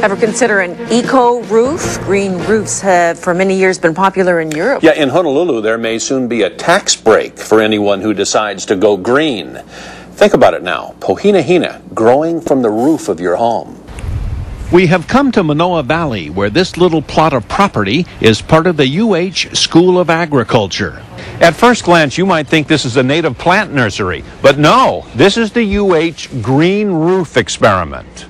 Ever consider an eco roof? Green roofs have for many years been popular in Europe. Yeah, in Honolulu, there may soon be a tax break for anyone who decides to go green. Think about it now. Pohinahina growing from the roof of your home. We have come to Manoa Valley, where this little plot of property is part of the UH School of Agriculture. At first glance, you might think this is a native plant nursery, but no, this is the UH Green Roof Experiment.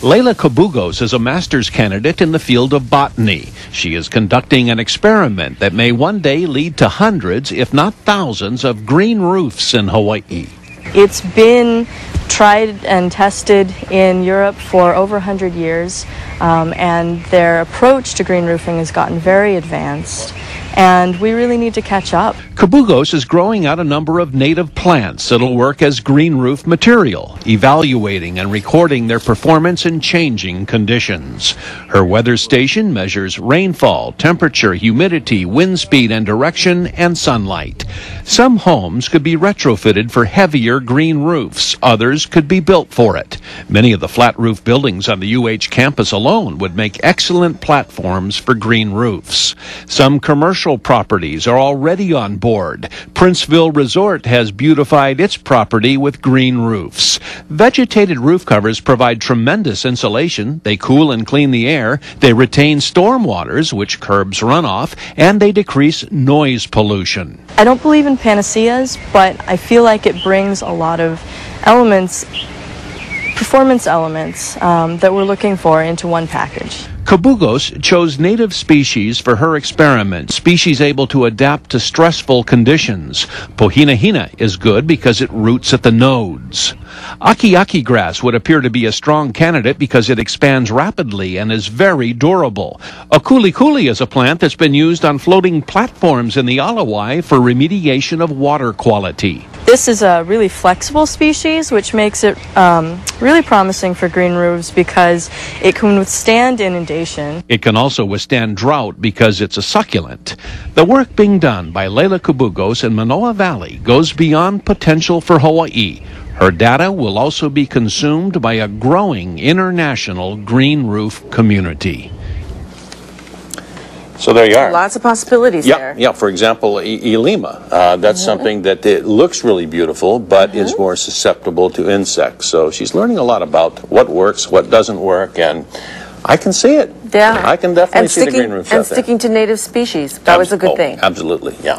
Leila Kabugos is a master's candidate in the field of botany. She is conducting an experiment that may one day lead to hundreds, if not thousands, of green roofs in Hawaii. It's been tried and tested in Europe for over 100 years, and their approach to green roofing has gotten very advanced, and we really need to catch up. Kabugos is growing out a number of native plants that'll work as green roof material, evaluating and recording their performance in changing conditions. Her weather station measures rainfall, temperature, humidity, wind speed and direction, and sunlight. Some homes could be retrofitted for heavier green roofs. Others could be built for it. Many of the flat roof buildings on the UH campus alone would make excellent platforms for green roofs. Some commercial properties are already on board. Princeville Resort has beautified its property with green roofs. Vegetated roof covers provide tremendous insulation. They cool and clean the air. They retain storm waters, which curbs runoff, and they decrease noise pollution. I don't believe in panaceas, but I feel like it brings a lot of elements, performance elements, that we're looking for into one package. Kabugos chose native species for her experiment, species able to adapt to stressful conditions. Pohinahina is good because it roots at the nodes. Aki-aki grass would appear to be a strong candidate because it expands rapidly and is very durable. A kuli-kuli is a plant that's been used on floating platforms in the Alawai for remediation of water quality. This is a really flexible species, which makes it really promising for green roofs because it can withstand inundation. It can also withstand drought because it's a succulent. The work being done by Leila Kabugos in Manoa Valley goes beyond potential for Hawaii. Her data will also be consumed by a growing international green roof community. So there you are. Lots of possibilities there. Yeah, for example, Elima. That's something that it looks really beautiful, but is more susceptible to insects. So she's learning a lot about what works, what doesn't work, and I can see it. Yeah. I can definitely see the green roofs out there. And sticking to native species. That was a good thing. Absolutely, yeah.